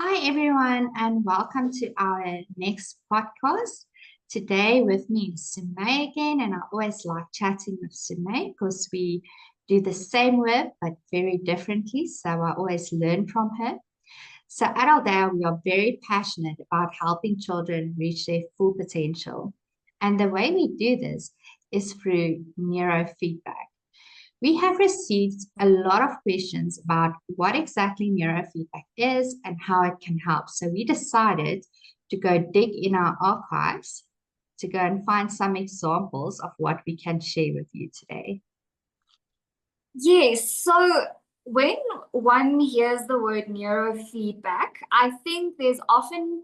Hi, everyone, and welcome to our next podcast. Today, with me is Sumé again, and I always like chatting with Sumé because we do the same work but very differently. So I always learn from her. So at Aldeia, we are very passionate about helping children reach their full potential. And the way we do this is through neurofeedback. We have received a lot of questions about what exactly neurofeedback is and how it can help. So we decided to go dig in our archives to go and find some examples of what we can share with you today. Yes, so when one hears the word neurofeedback, I think there's often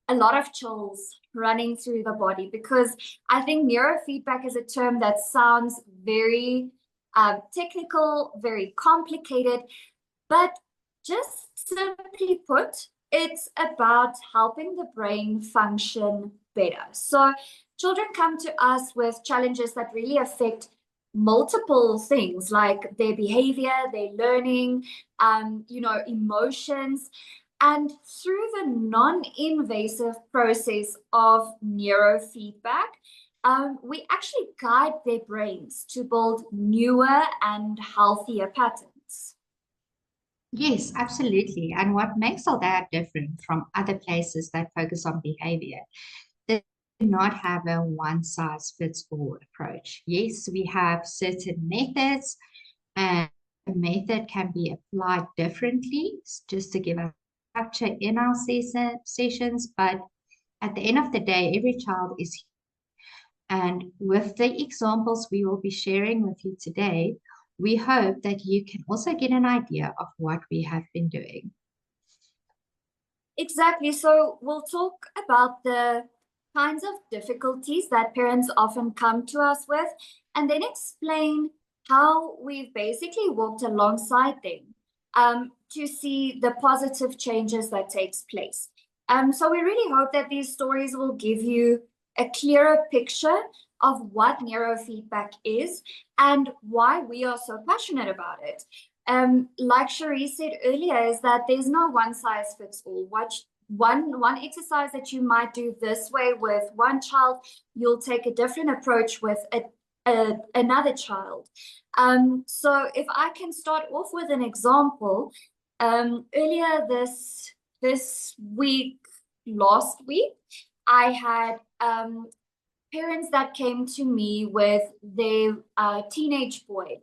a lot of chills running through the body because I think neurofeedback is a term that sounds very technical, very complicated, but just simply put, it's about helping the brain function better. So children come to us with challenges that really affect multiple things like their behavior, their learning, emotions. And through the non-invasive process of neurofeedback, we actually guide their brains to build newer and healthier patterns. Yes, absolutely. And what makes Aldeia different from other places that focus on behavior, they do not have a one size fits all approach. Yes, we have certain methods, and a method can be applied differently just to give a structure in our sessions. But at the end of the day, every child is, and with the examples we will be sharing with you today, we hope that you can also get an idea of what we have been doing. Exactly. So we'll talk about the kinds of difficulties that parents often come to us with, and then explain how we've basically walked alongside them to see the positive changes that takes place. So we really hope that these stories will give you a clearer picture of what neurofeedback is and why we are so passionate about it. Like Cherie said earlier, is that there's no one size fits all. One exercise that you might do this way with one child, you'll take a different approach with another child. So if I can start off with an example, earlier this week, last week, I had parents that came to me with their teenage boy.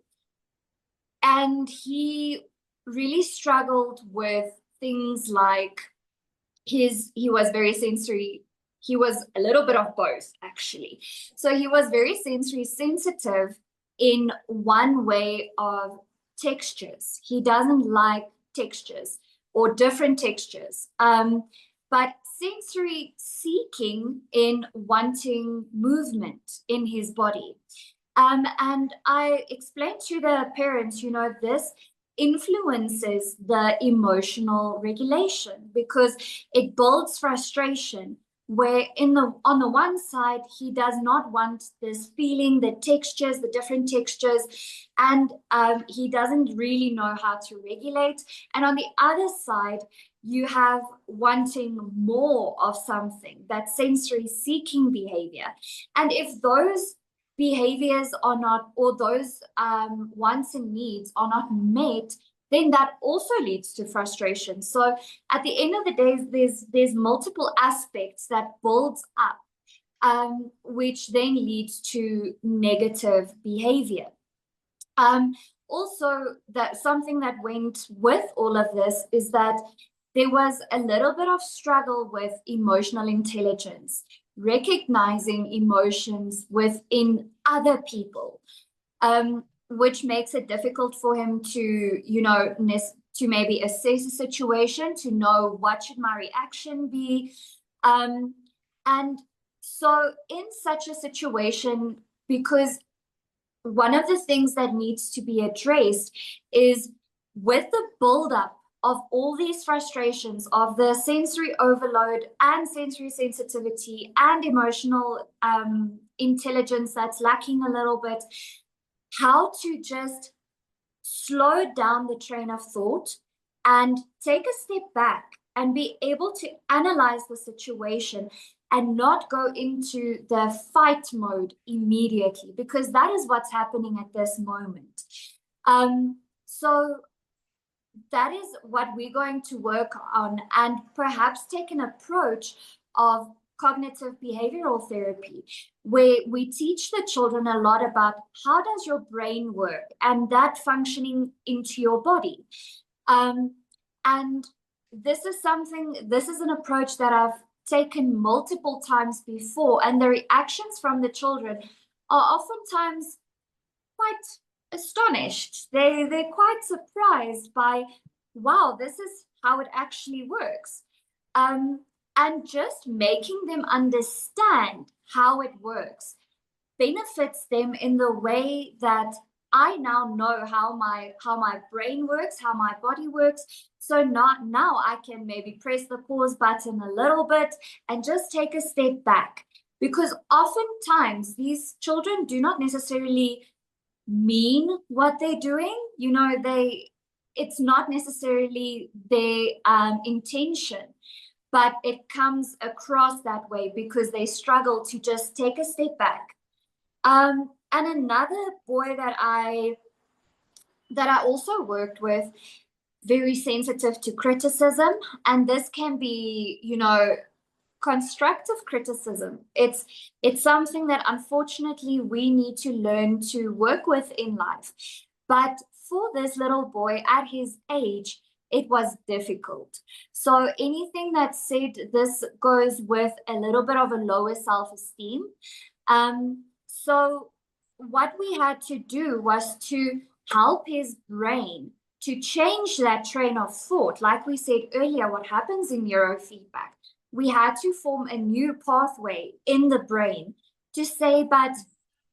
And he really struggled with things like he was very sensory. He was a little bit of both, actually. So he was very sensory sensitive in one way of textures. He doesn't like textures or different textures. But sensory seeking in wanting movement in his body. And I explained to the parents, this influences the emotional regulation because it builds frustration where on the one side he does not want this feeling, the textures, the different textures, and he doesn't really know how to regulate. And on the other side, you have wanting more of something, that sensory seeking behavior. And if those behaviors are not, or those wants and needs are not met, then that also leads to frustration. So at the end of the day, there's multiple aspects that builds up, which then leads to negative behavior. Also, that something that went with all of this is that there was a little bit of struggle with emotional intelligence, recognizing emotions within other people, which makes it difficult for him to, to maybe assess a situation, to know what should my reaction be. And so in such a situation, because one of the things that needs to be addressed is with the buildup of all these frustrations of the sensory overload and sensory sensitivity and emotional intelligence that's lacking a little bit, how to just slow down the train of thought and take a step back and be able to analyze the situation and not go into the fight mode immediately, because that is what's happening at this moment. So that is what we're going to work on, and perhaps take an approach of cognitive behavioral therapy, where we teach the children a lot about how does your brain work and that functioning into your body. And this is an approach that I've taken multiple times before, and the reactions from the children are oftentimes quite astonished. They're quite surprised by, wow, this is how it actually works. And just making them understand how it works benefits them in the way that I now know how my brain works, how my body works. So now I can maybe press the pause button a little bit and just take a step back. Because oftentimes these children do not necessarily mean what they're doing. It's not necessarily their intention, but it comes across that way because they struggle to just take a step back. And another boy that I also worked with, very sensitive to criticism, and this can be, constructive criticism. It's something that unfortunately we need to learn to work with in life. But for this little boy at his age, it was difficult. So anything that said, this goes with a little bit of a lower self-esteem. So what we had to do was to help his brain to change that train of thought. Like we said earlier, what happens in neurofeedback, we had to form a new pathway in the brain to say, but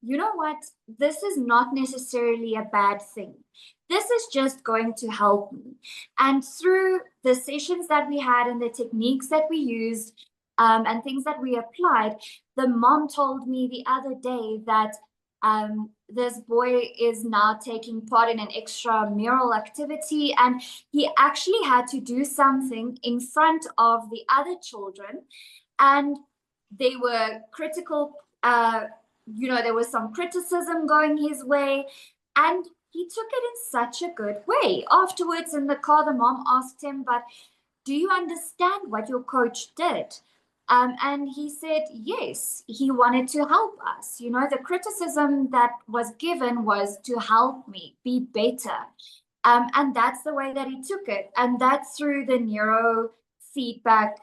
you know what? This is not necessarily a bad thing. This is just going to help me. And through the sessions that we had and the techniques that we used and things that we applied, the mom told me the other day that this boy is now taking part in an extramural activity, and he actually had to do something in front of the other children, and they were critical. There was some criticism going his way, and he took it in such a good way. Afterwards in the car, the mom asked him, but do you understand what your coach did? And he said, yes, he wanted to help us. The criticism that was given was to help me be better. And that's the way that he took it. And that's through the neurofeedback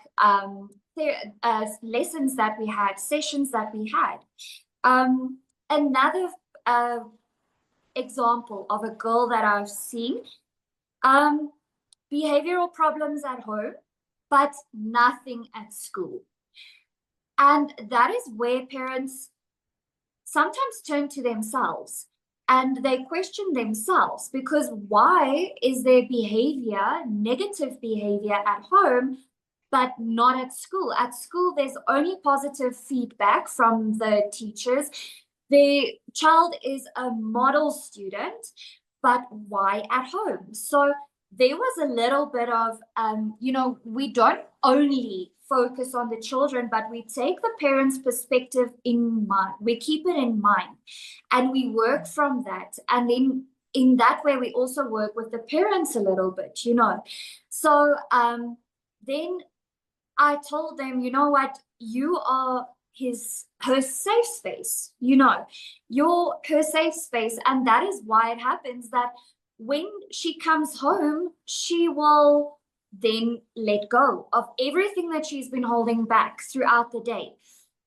lessons that we had, sessions that we had. Another example of a girl that I've seen, behavioral problems at home, but nothing at school. And that is where parents sometimes turn to themselves and they question themselves, because why is their behavior, negative behavior at home, but not at school? At school, there's only positive feedback from the teachers. The child is a model student, but why at home? So there was a little bit of, we don't only focus on the children, but we take the parents' perspective in mind. We keep it in mind and we work from that. And then in that way, we also work with the parents a little bit, So then I told them, you know what, you are her safe space, you're her safe space. And that is why it happens that when she comes home, she will then let go of everything that she's been holding back throughout the day.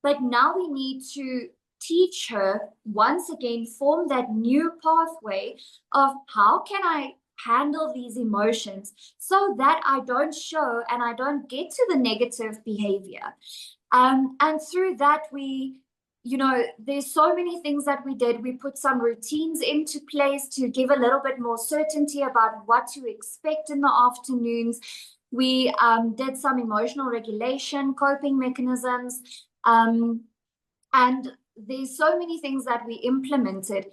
But now we need to teach her, once again, form that new pathway of how can I handle these emotions so that I don't show and I don't get to the negative behavior. And through that, there's so many things that we did. We put some routines into place to give a little bit more certainty about what to expect in the afternoons. We did some emotional regulation, coping mechanisms, and there's so many things that we implemented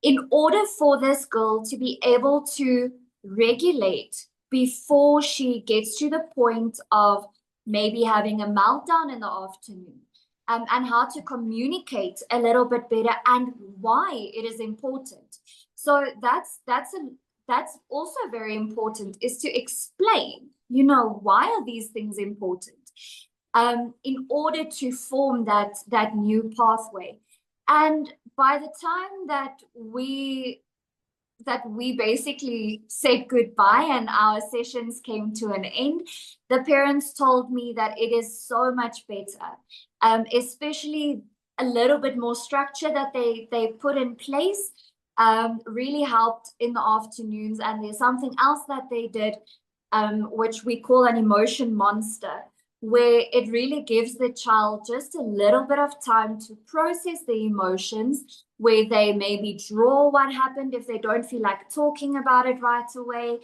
in order for this girl to be able to regulate before she gets to the point of maybe having a meltdown in the afternoon, and how to communicate a little bit better and why it is important. So that's also very important, is to explain, why are these things important, in order to form that new pathway. And by the time that we basically said goodbye and our sessions came to an end, the parents told me that it is so much better, especially a little bit more structure that they put in place, really helped in the afternoons. And there's something else that they did, which we call an emotion monster, where it really gives the child just a little bit of time to process the emotions, where they maybe draw what happened if they don't feel like talking about it right away,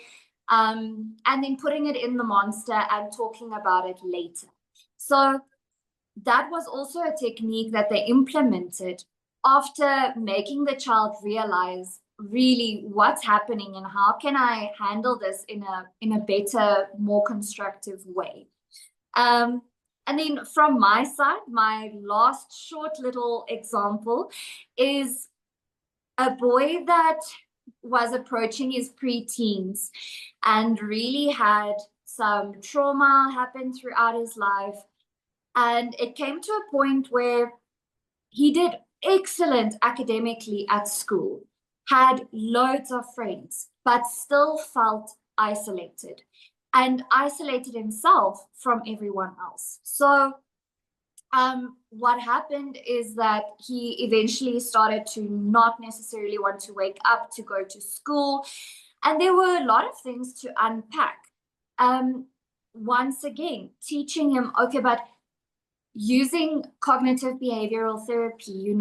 and then putting it in the monster and talking about it later. So that was also a technique that they implemented after making the child realize really what's happening and how can I handle this in a better, more constructive way. And then from my side, my last short little example is a boy that was approaching his preteens and really had some trauma happen throughout his life. And it came to a point where he did excellent academically at school, had loads of friends, but still felt isolated. And isolated himself from everyone else. So what happened is that he eventually started to not necessarily want to wake up to go to school. And there were a lot of things to unpack. Once again, teaching him, okay, but using cognitive behavioral therapy,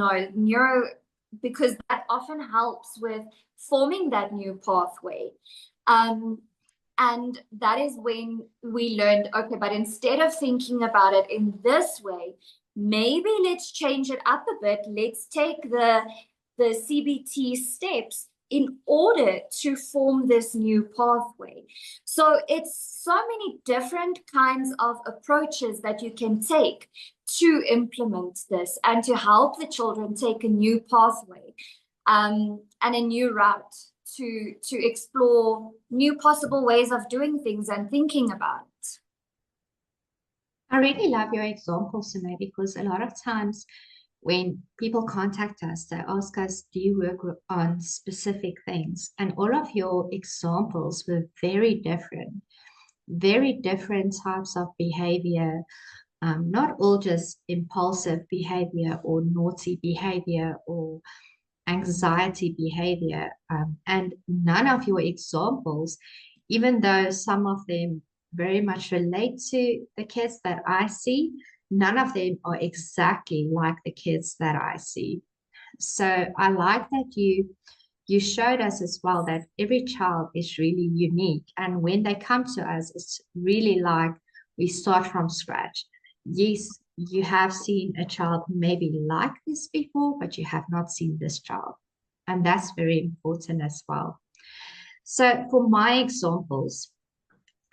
because that often helps with forming that new pathway. And that is when we learned, okay, but instead of thinking about it in this way, maybe let's change it up a bit. Let's take the CBT steps in order to form this new pathway. So it's so many different kinds of approaches that you can take to implement this and to help the children take a new pathway, and a new route to explore new possible ways of doing things and thinking about it. I really love your example, Sumé, because a lot of times when people contact us, they ask us, do you work on specific things? And all of your examples were very different types of behavior, not all just impulsive behavior or naughty behavior or anxiety behavior, and none of your examples, even though some of them very much relate to the kids that I see, none of them are exactly like the kids that I see. So I like that you showed us as well that every child is really unique, and when they come to us, it's really like we start from scratch. Yes, you have seen a child maybe like this before, but you have not seen this child. And that's very important as well. So for my examples,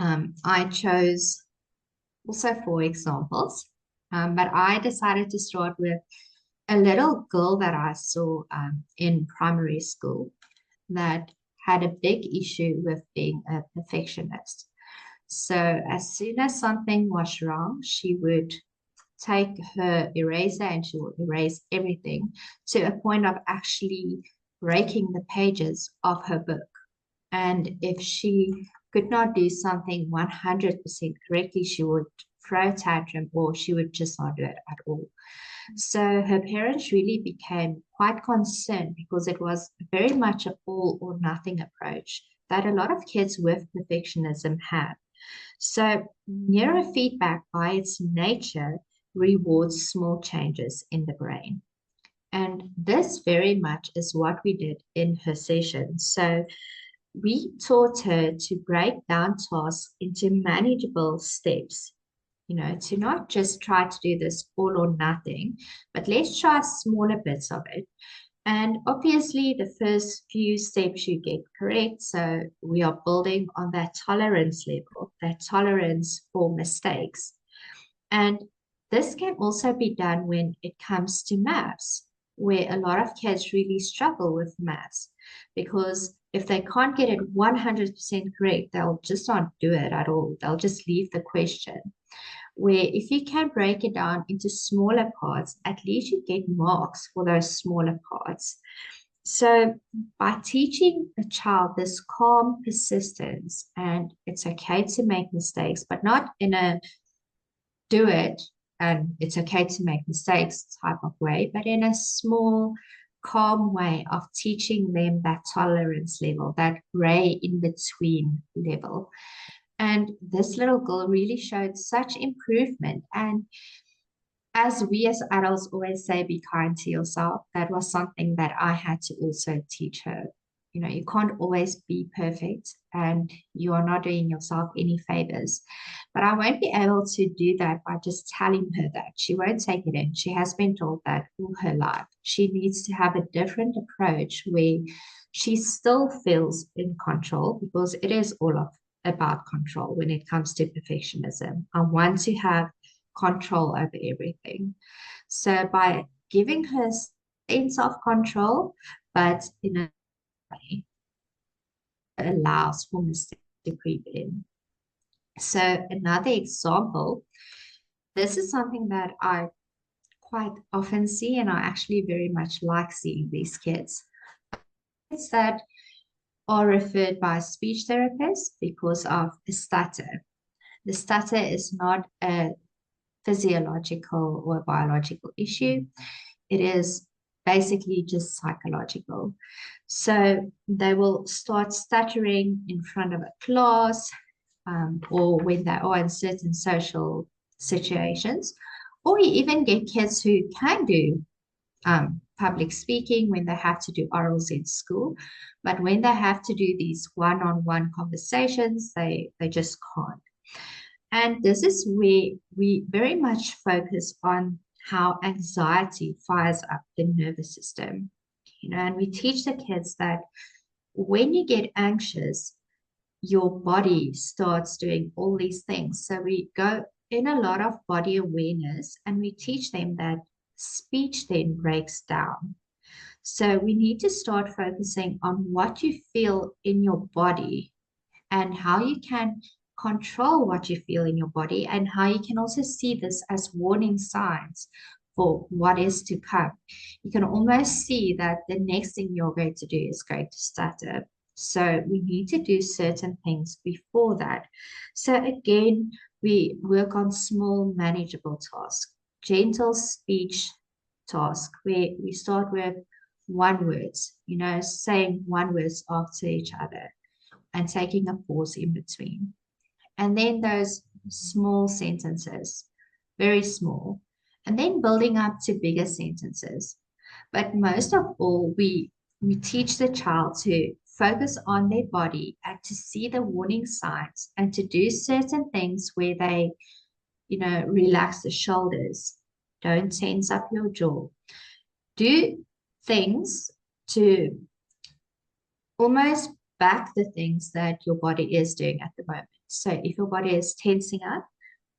I chose also 4 examples, but I decided to start with a little girl that I saw in primary school that had a big issue with being a perfectionist. So as soon as something was wrong, she would take her eraser and she would erase everything to a point of actually breaking the pages of her book. And if she could not do something 100% correctly, she would throw a tantrum or she would just not do it at all. So her parents really became quite concerned because it was very much an all or nothing approach that a lot of kids with perfectionism have. So neurofeedback by its nature rewards small changes in the brain. And this very much is what we did in her session. So we taught her to break down tasks into manageable steps, to not just try to do this all or nothing, but let's try smaller bits of it. And obviously, the first few steps you get correct. So we are building on that tolerance level, that tolerance for mistakes. And this can also be done when it comes to maths, where a lot of kids really struggle with maths because if they can't get it 100% correct, they'll just not do it at all. They'll just leave the question. Where if you can break it down into smaller parts, at least you get marks for those smaller parts. So by teaching a child this calm persistence, and it's okay to make mistakes, but not in a do it and it's okay to make mistakes type of way, but in a small, calm way of teaching them that tolerance level, that gray in between level. And this little girl really showed such improvement. And as we as adults always say, be kind to yourself, that was something that I had to also teach her. You know, you can't always be perfect and you are not doing yourself any favors. But I won't be able to do that by just telling her that. She won't take it in. She has been told that all her life. She needs to have a different approach where she still feels in control because it is all about control when it comes to perfectionism. I want to have control over everything. So by giving her sense of control, but in a way that allows for mistakes to creep in. So another example, this is something that I quite often see, and I actually very much like seeing these kids. It's that are referred by speech therapists because of a stutter. The stutter is not a physiological or biological issue. It is basically just psychological. So they will start stuttering in front of a class or when they are in certain social situations, or you even get kids who can do public speaking when they have to do orals in school, but when they have to do these one-on-one conversations, they just can't. And this is where we very much focus on how anxiety fires up the nervous system. You know, and we teach the kids that when you get anxious, your body starts doing all these things. So we go in a lot of body awareness and we teach them that speech then breaks down. So we need to start focusing on what you feel in your body and how you can control what you feel in your body and how you can also see this as warning signs for what is to come. You can almost see that the next thing you're going to do is going to stutter. So we need to do certain things before that. So again, we work on small manageable tasks, gentle speech task where we start with one words, you know, saying one words after each other and taking a pause in between. And then those small sentences, very small, and then building up to bigger sentences. But most of all, we teach the child to focus on their body and to see the warning signs and to do certain things where they, you know, relax the shoulders, don't tense up your jaw. Do things to almost back the things that your body is doing at the moment. So if your body is tensing up,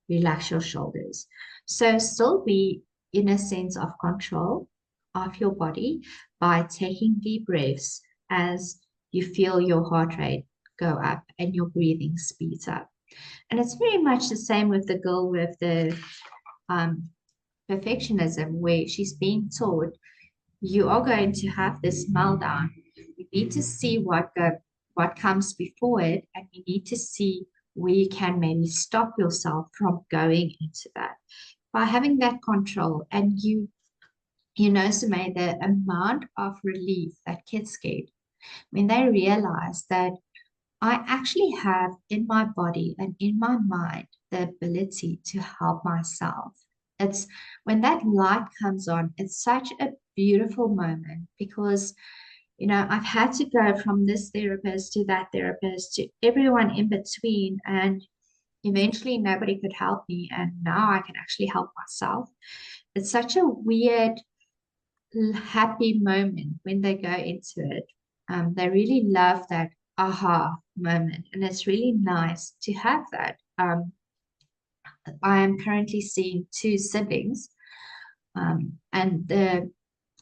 relax your shoulders. So still be in a sense of control of your body by taking deep breaths as you feel your heart rate go up and your breathing speeds up. And it's very much the same with the girl with the perfectionism, where she's being taught you are going to have this meltdown. You need to see what comes before it, and you need to see where you can maybe stop yourself from going into that by having that control. And you know, Sumé, the amount of relief that kids get when they realize that I actually have in my body and in my mind the ability to help myself. It's when that light comes on, it's such a beautiful moment because, you know, I've had to go from this therapist to that therapist to everyone in between, and eventually nobody could help me. And now I can actually help myself. It's such a weird happy moment when they go into it. They really love that aha moment, and it's really nice to have that. I am currently seeing two siblings, and the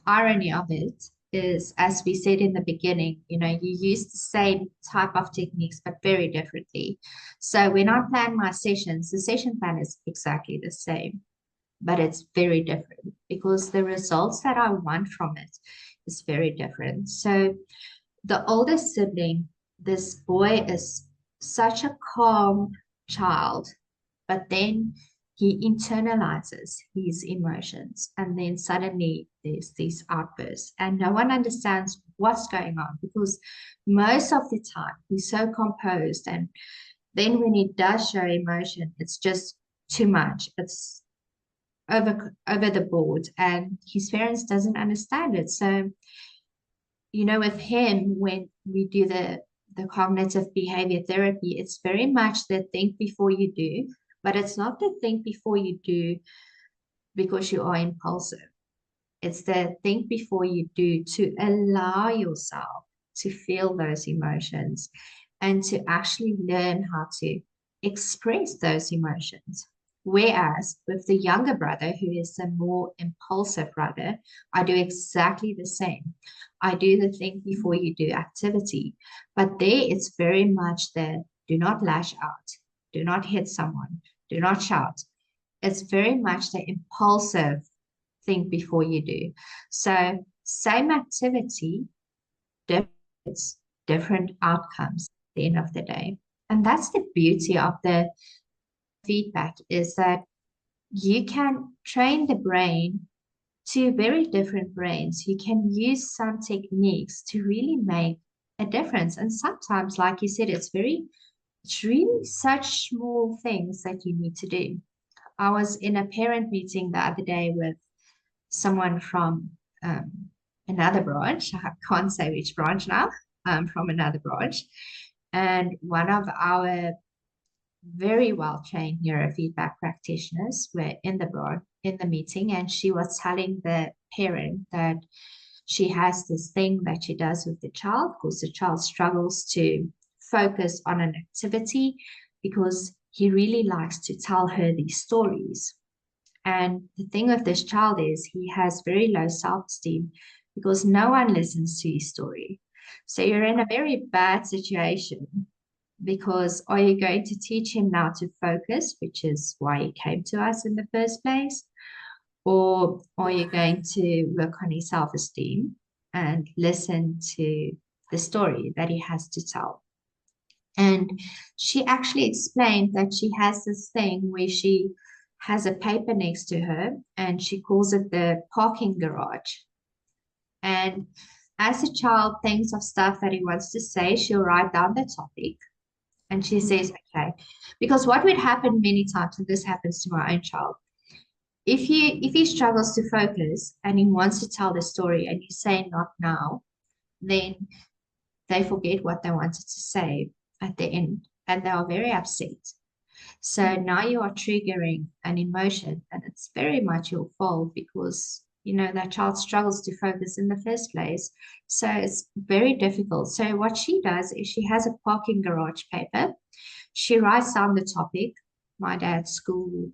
irony of it is, as we said in the beginning, you use the same type of techniques, but very differently. So when I plan my sessions, the session plan is exactly the same, but it's very different because the results that I want from it is very different. So the oldest sibling, this boy is such a calm child, but then he internalizes his emotions, and then suddenly there's these outbursts, and no one understands what's going on because most of the time he's so composed, and then when he does show emotion, it's just too much. It's over the board, and his parents doesn't understand it. So with him, when we do the cognitive behavior therapy, it's very much the think before you do, but it's not the think before you do because you are impulsive. It's the think before you do to allow yourself to feel those emotions and to actually learn how to express those emotions. Whereas with the younger brother, who is the more impulsive brother, I do exactly the same. I do the think before you do activity, but there it's very much the do not lash out, do not hit someone, do not shout. It's very much the impulsive think before you do. So same activity, different outcomes at the end of the day. And that's the beauty of the feedback, is that you can train the brain to very different brains. You can use some techniques to really make a difference. And sometimes, like you said, it's really such small things that you need to do. I was in a parent meeting the other day with someone from another branch. I can't say which branch now, from another branch. And one of our very well trained neurofeedback practitioners were in the meeting, and she was telling the parent that she has this thing that she does with the child because the child struggles to focus on an activity because he really likes to tell her these stories. And the thing with this child is he has very low self-esteem because no one listens to his story. So you're in a very bad situation, because are you going to teach him now to focus, which is why he came to us in the first place? Or are you going to work on his self-esteem and listen to the story that he has to tell? And she actually explained that she has this thing where she has a paper next to her and she calls it the parking garage. And as a child thinks of stuff that he wants to say, she'll write down the topic. And she says, okay, because what would happen many times, and this happens to my own child, if he struggles to focus and he wants to tell the story and you say not now, then they forget what they wanted to say at the end and they are very upset. So now you are triggering an emotion, and it's very much your fault because that child struggles to focus in the first place. So it's very difficult. So what she does is she has a parking garage paper. She writes down the topic, my dad's school,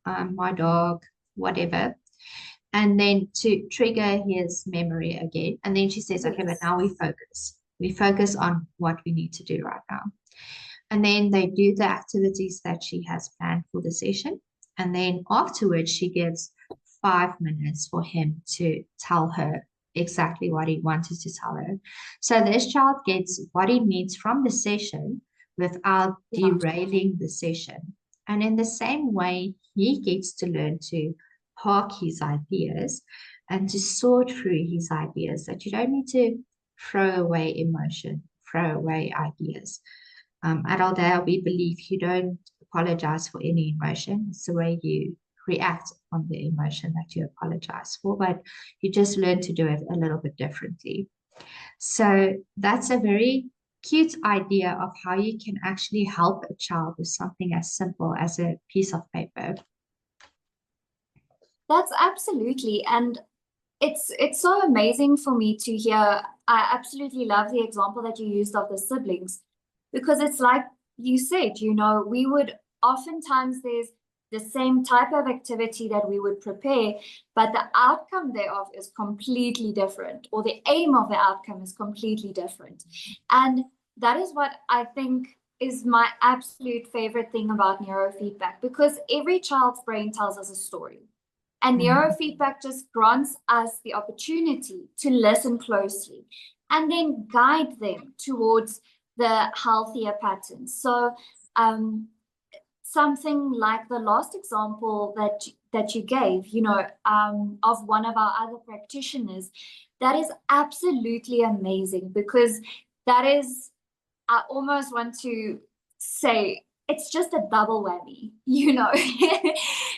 my dog, whatever, and then to trigger his memory again. And then she says, okay, but now we focus. We focus on what we need to do right now. And then they do the activities that she has planned for the session. And then afterwards, she gives 5 minutes for him to tell her exactly what he wanted to tell her. So this child gets what he needs from the session without derailing the session. And in the same way, he gets to learn to park his ideas and to sort through his ideas, that you don't need to throw away emotion, throw away ideas. At Aldeia, we believe you don't apologize for any emotion. It's the way you react on the emotion that you apologize for, but you just learn to do it a little bit differently. So that's a very cute idea of how you can actually help a child with something as simple as a piece of paper. That's absolutely. And it's so amazing for me to hear. I absolutely love the example that you used of the siblings, because it's like you said, we would oftentimes, there's the same type of activity that we would prepare, but the outcome thereof is completely different, or the aim of the outcome is completely different. And that is what I think is my absolute favorite thing about neurofeedback, because every child's brain tells us a story. And neurofeedback just grants us the opportunity to listen closely and then guide them towards the healthier patterns. So something like the last example that you gave, of one of our other practitioners, that is absolutely amazing, because that is, I almost want to say, it's just a double whammy,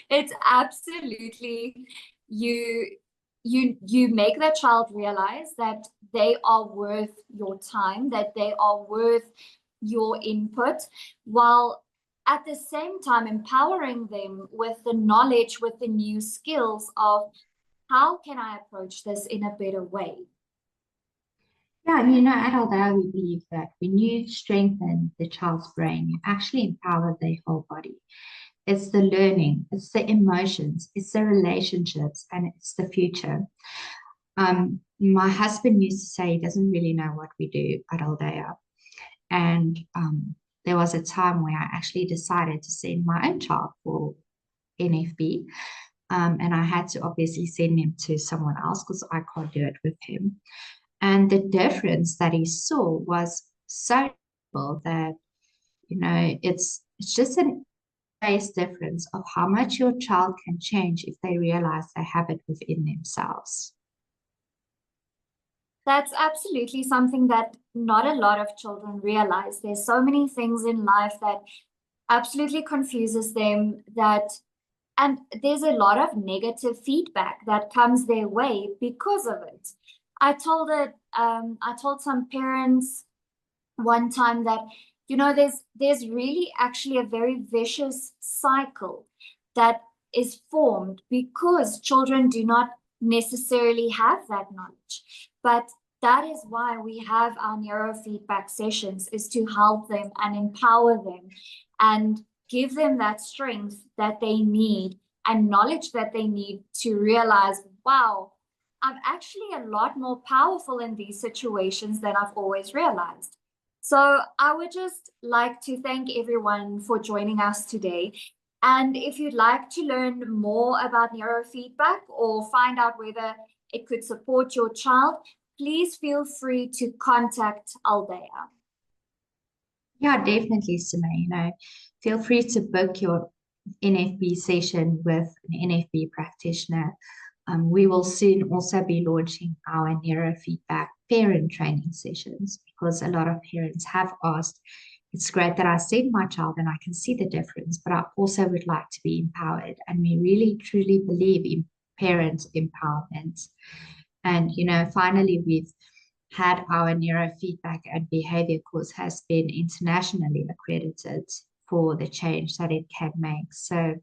It's absolutely, you make that child realize that they are worth your time, that they are worth your input, while at the same time empowering them with the knowledge, with the new skills of how can I approach this in a better way. Yeah, and at Aldeia, we believe that when you strengthen the child's brain, you actually empower their whole body. It's the learning, it's the emotions, it's the relationships, and it's the future. My husband used to say he doesn't really know what we do at Aldeia. And there was a time where I actually decided to send my own child for NFB. And I had to obviously send him to someone else because I can't do it with him. And the difference that he saw was so simple that, it's just an base difference of how much your child can change if they realize they have it within themselves. That's absolutely something that not a lot of children realize. There's so many things in life that absolutely confuses them, and there's a lot of negative feedback that comes their way because of it. I told some parents one time that, there's really actually a very vicious cycle that is formed because children do not necessarily have that knowledge. But that is why we have our neurofeedback sessions, is to help them and empower them and give them that strength that they need and knowledge that they need to realize, wow, I'm actually a lot more powerful in these situations than I've always realized. So I would just like to thank everyone for joining us today. And if you'd like to learn more about neurofeedback or find out whether it could support your child, please feel free to contact Aldeia. Yeah, definitely, Sumé. Feel free to book your NFB session with an NFB practitioner. We will soon also be launching our neurofeedback parent training sessions, because a lot of parents have asked, it's great that I send my child and I can see the difference, but I also would like to be empowered. And we really, truly believe in parent empowerment. And, finally, we've had our neurofeedback and behavior course has been internationally accredited for the change that it can make. So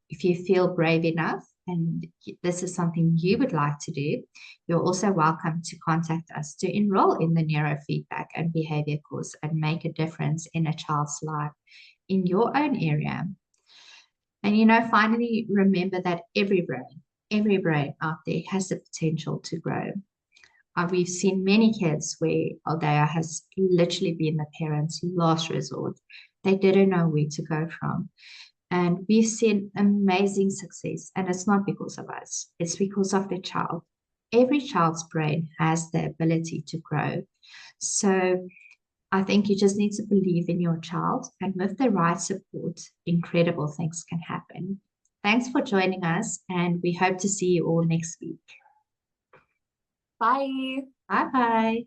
if you feel brave enough and this is something you would like to do, you're also welcome to contact us to enroll in the neurofeedback and behavior course and make a difference in a child's life in your own area. And finally, remember that every brain out there has the potential to grow. We've seen many kids where Aldeia has literally been the parents' last resort. They didn't know where to go from. And we've seen amazing success. And it's not because of us, it's because of the child. Every child's brain has the ability to grow. So I think you just need to believe in your child, and with the right support, incredible things can happen. Thanks for joining us, and we hope to see you all next week. Bye. Bye-bye.